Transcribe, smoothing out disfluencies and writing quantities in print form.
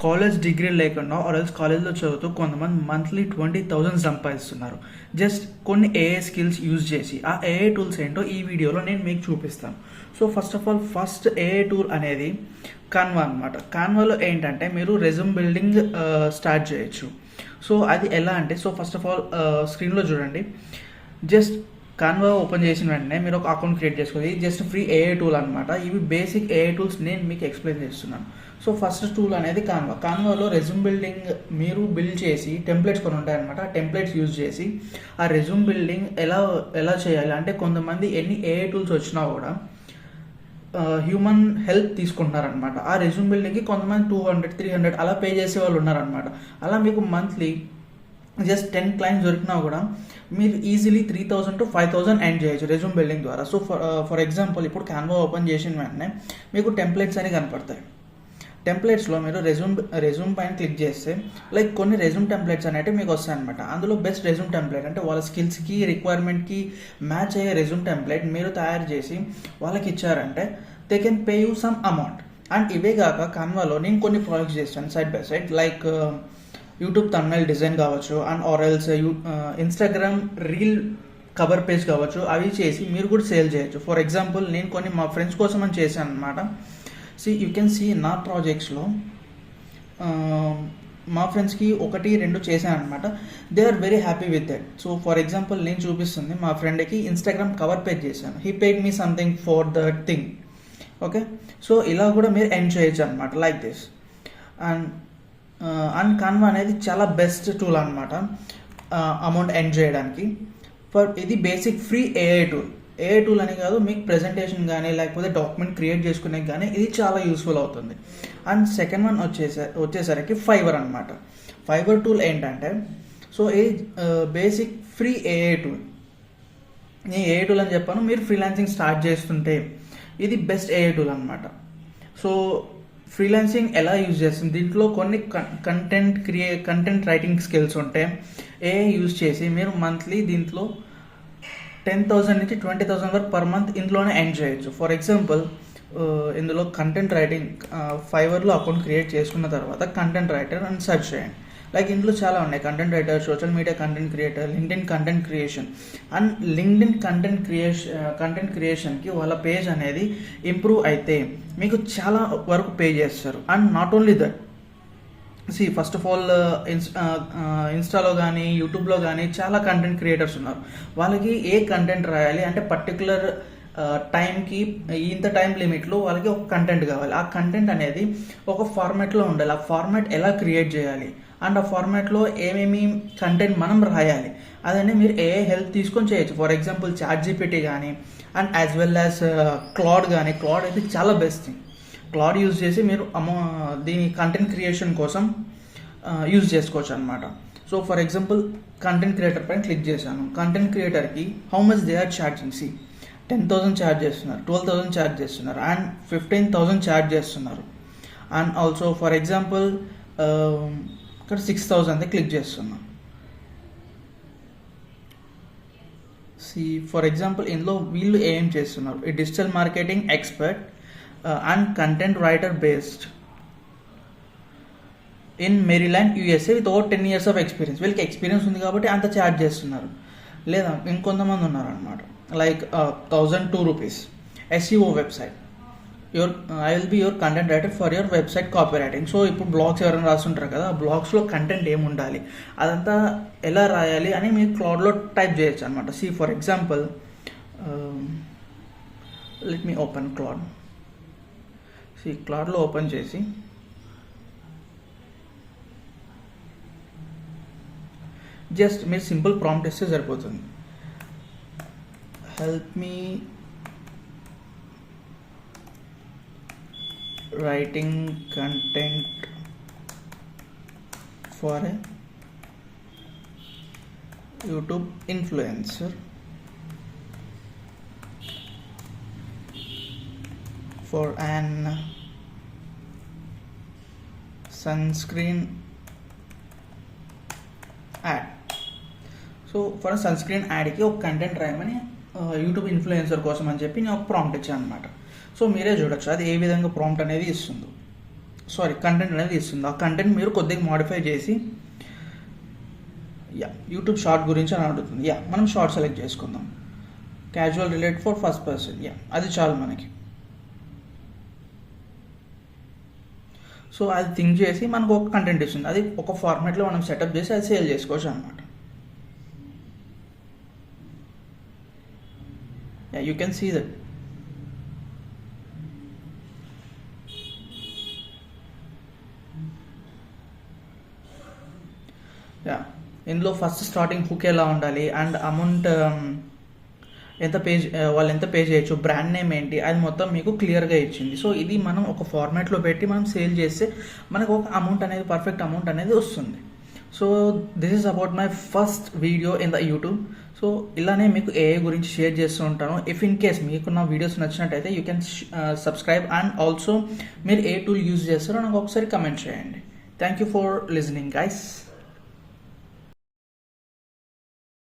College degree లేకుండా ఆర్ఎల్స్ కాలేజ్లో చదువుతూ కొంతమంది మంత్లీ 20,000 సంపాదిస్తున్నారు జస్ట్ కొన్ని ఏఐ స్కిల్స్ యూజ్ చేసి. ఆ ఏఐ టూల్స్ ఏంటో ఈ వీడియోలో నేను మీకు చూపిస్తాను. So first of all first AI tool అనేది కాన్వా అనమాట. కాన్వాలో ఏంటంటే మీరు రెజ్యూమ్ బిల్డింగ్ స్టార్ట్ చేయొచ్చు. సో అది ఎలా అంటే, సో ఫస్ట్ ఆఫ్ ఆల్ స్క్రీన్లో చూడండి. జస్ట్ కాన్వా ఓపెన్ చేసిన వెంటనే మీరు ఒక అకౌంట్ క్రియేట్ చేసుకోవాలి. జస్ట్ ఫ్రీ ఏఐ టూల్ అనమాట. ఇవి బేసిక్ ఏఐ టూల్స్ నేను మీకు ఎక్స్ప్లెయిన్ చేస్తున్నాను. సో ఫస్ట్ టూల్ అనేది కాన్వా. కాన్వాలో రెజ్యూమ్ బిల్డింగ్ మీరు బిల్డ్ చేసి టెంప్లెట్స్ కొన్ని ఉంటాయన్నమాట. ఆ టెంప్లెట్స్ యూజ్ చేసి ఆ రెజ్యూమ్ బిల్డింగ్ ఎలా చేయాలి అంటే, కొంతమంది ఎన్ని ఏఐ టూల్స్ వచ్చినా కూడా హ్యూమన్ హెల్ప్ తీసుకుంటున్నారనమాట. ఆ రెజ్యూమ్ బిల్డింగ్కి కొంతమంది 200, 300 అలా పే చేసే వాళ్ళు ఉన్నారనమాట. అలా మీకు మంత్లీ జస్ట్ 10 క్లయింట్స్ దొరికినా కూడా మీరు ఈజీలీ 3,000 to 5,000 ఎర్న్ చేయొచ్చు రెజ్యూమ్ బిల్డింగ్ ద్వారా. సో ఫర్ ఎగ్జాంపుల్ ఇప్పుడు కాన్వా ఓపెన్ చేసిన వెంటనే మీకు టెంప్లెట్స్ అని కనపడతాయి. టెంప్లెట్స్లో మీరు రెజ్యూమ్ పైన క్లిక్ చేస్తే లైక్ కొన్ని రెజ్యూమ్ టెంప్లెట్స్ అనేవి మీకు వస్తాయి అనమాట. అందులో బెస్ట్ రెజ్యూమ్ టెంప్లెట్ అంటే వాళ్ళ స్కిల్స్కి రిక్వైర్మెంట్కి మ్యాచ్ అయ్యే రెజ్యూమ్ టెంప్లెట్ మీరు తయారు చేసి వాళ్ళకి ఇచ్చారంటే they can pay you some amount. And ఇవే కాక కాన్వాలో నేను కొన్ని ప్రాజెక్ట్స్ చేస్తాను side by side. Like YouTube thumbnail design కావచ్చు, అండ్ ఆర్ఎల్స్ ఇన్స్టాగ్రామ్ రీల్ కవర్ పేజ్ కావచ్చు. అవి చేసి మీరు కూడా సేల్ చేయొచ్చు. ఫర్ ఎగ్జాంపుల్ నేను కొన్ని మా ఫ్రెండ్స్ కోసం అని చేశాను అనమాట. యూ కెన్ సీ నా ప్రాజెక్ట్స్లో మా ఫ్రెండ్స్కి 1-2 చేశాను అనమాట. They are very happy with that. So for example నేను చూపిస్తుంది మా ఫ్రెండ్కి ఇన్స్టాగ్రామ్ కవర్ పేజ్ చేశాను. He paid me something for that thing. Okay, so ఇలా కూడా మీరు ఎర్న్ చేయొచ్చు అనమాట లైక్ దిస్. అండ్ కాన్వా అనేది చాలా బెస్ట్ టూల్ అనమాట అమౌంట్ ఎర్న్ చేయడానికి. ఇది basic free AI tool. AI tool అని కాదు, మీకు ప్రెజెంటేషన్ కానీ లేకపోతే డాక్యుమెంట్ క్రియేట్ చేసుకునే కానీ ఇది చాలా యూస్ఫుల్ అవుతుంది. అండ్ సెకండ్ వన్ వచ్చేసరికి ఫైవర్ అనమాట. ఫైవర్ టూల్ ఏంటంటే, సో ఇది బేసిక్ ఫ్రీ ఏఐ టూల్. నేను ఏఐ టూల్ అని చెప్పాను, మీరు ఫ్రీలాన్సింగ్ స్టార్ట్ చేస్తుంటే ఇది బెస్ట్ ఏఐ టూల్ అనమాట. సో ఫ్రీలాన్సింగ్ ఎలా యూజ్ చేస్తుంది, దీంట్లో కొన్ని కంటెంట్ రైటింగ్ స్కిల్స్ ఉంటే ఏఐ యూజ్ చేసి మీరు మంత్లీ దీంట్లో 10,000 నుంచి 20,000 వరకు పర్ మంత్ ఇందులోనే ఎర్న్ చేయొచ్చు. ఫర్ ఎగ్జాంపుల్ ఇందులో కంటెంట్ రైటింగ్ ఫైవర్లో అకౌంట్ క్రియేట్ చేసుకున్న తర్వాత కంటెంట్ రైటర్ అని సెర్చ్ చేయండి. లైక్ ఇందులో చాలా ఉన్నాయి. Content writer, social media content creator, LinkedIn content creation. And LinkedIn content క్రియేషన్కి వాళ్ళ పేజ్ అనేది ఇంప్రూవ్ అయితే మీకు చాలా వరకు పే చేస్తారు. And not only that, first of all ఇన్స్టాలో కానీ యూట్యూబ్లో కానీ చాలా కంటెంట్ క్రియేటర్స్ ఉన్నారు. వాళ్ళకి ఏ కంటెంట్ రాయాలి అంటే పర్టికులర్ టైంకి ఇంత టైం లిమిట్లో వాళ్ళకి ఒక కంటెంట్ కావాలి. ఆ కంటెంట్ అనేది ఒక ఫార్మాట్లో ఉండాలి. ఆ ఫార్మాట్ ఎలా క్రియేట్ చేయాలి అండ్ ఆ ఫార్మాట్లో ఏమేమి కంటెంట్ మనం రాయాలి అదంటే మీరు ఏ హెల్ప్ తీసుకొని చేయొచ్చు. ఫర్ ఎగ్జాంపుల్ ChatGPT కానీ and as well as Claude కానీ. క్లాడ్ అయితే చాలా బెస్ట్ థింగ్. క్లాడ్ యూజ్ చేసి మీరు దీని కంటెంట్ క్రియేషన్ కోసం యూజ్ చేసుకోవచ్చు అనమాట. So for example content creator పైన క్లిక్ చేశాను. కంటెంట్ క్రియేటర్కి how much they are charging, 10,000 charge చేస్తున్నారు, 12,000 ఛార్జ్ చేస్తున్నారు, అండ్ 15,000 ఛార్జ్ చేస్తున్నారు. అండ్ ఆల్సో ఫర్ ఎగ్జాంపుల్ ఇక్కడ 6,000 క్లిక్ చేస్తున్నాం. ఫర్ ఎగ్జాంపుల్ ఇందులో వీళ్ళు ఏం చేస్తున్నారు, ఈ digital marketing expert and content writer based in Maryland USA with over 10 years of experience. వీళ్ళకి ఎక్స్పీరియన్స్ ఉంది కాబట్టి అంత ఛార్జ్ చేస్తున్నారు. లేదా ఇంకొంతమంది ఉన్నారనమాట like 1,002 rupees SEO website. I will be your content writer for your website copy writing. So ఇప్పుడు blogs ఎవరైనా రాస్తుంటారు కదా, ఆ బ్లాగ్స్లో కంటెంట్ ఏమి ఉండాలి అదంతా ఎలా రాయాలి అని మీరు క్లౌడ్లో టైప్ చేయొచ్చు అనమాట. For example let me open Claude. క్లౌడ్లో ఓపెన్ చేసి జస్ట్ మీరు సింపుల్ ప్రాంప్ట్ ఇస్తే సరిపోతుంది. Help me writing content for a YouTube influencer for an sunscreen ad. So for sunscreen యాడ్కి ఒక కంటెంట్ రాయమని యూట్యూబ్ ఇన్ఫ్లుయెన్సర్ కోసం అని చెప్పి నేను ఒక ప్రాంప్ట్ ఇచ్చాను అనమాట. సో మీరే చూడొచ్చు అది ఏ విధంగా ప్రాంప్ట్ అనేది ఇస్తుందో. కంటెంట్ అనేది ఇస్తుంది. ఆ కంటెంట్ మీరు కొద్దిగా మోడిఫై చేసి యూట్యూబ్ షార్ట్ గురించి అని అడుగుతుంది. మనం షార్ట్ సెలెక్ట్ చేసుకుందాం. Casual relate for first person, అది చాలు మనకి. సో అది థింక్ చేసి మనకు ఒక కంటెంట్ ఇస్తుంది. అది ఒక ఫార్మాట్లో మనం సెటప్ చేసి అది సేల్ చేసుకోవచ్చు అనమాట. You can see that. ఇందులో ఫస్ట్ స్టార్టింగ్ హుక్ ఎలా ఉండాలి అండ్ అమౌంట్ వాళ్ళు ఎంత పే చేయొచ్చు, బ్రాండ్ నేమ్ ఏంటి, అది మొత్తం మీకు క్లియర్గా ఇచ్చింది. సో ఇది మనం ఒక ఫార్మాట్లో పెట్టి మనం సేల్ చేస్తే మనకు ఒక అమౌంట్ అనేది, పర్ఫెక్ట్ అమౌంట్ అనేది వస్తుంది. So this is about my first video in the YouTube. So ఇలానే మీకు ఏఐ గురించి షేర్ చేస్తూ ఉంటాను. ఇఫ్ ఇన్ కేస్ మీకు నా వీడియోస్ నచ్చినట్టయితే you can subscribe and also మీరు ఏ టూల్ యూజ్ చేస్తారో నాకు ఒకసారి కమెంట్ చేయండి. Thank you for listening guys.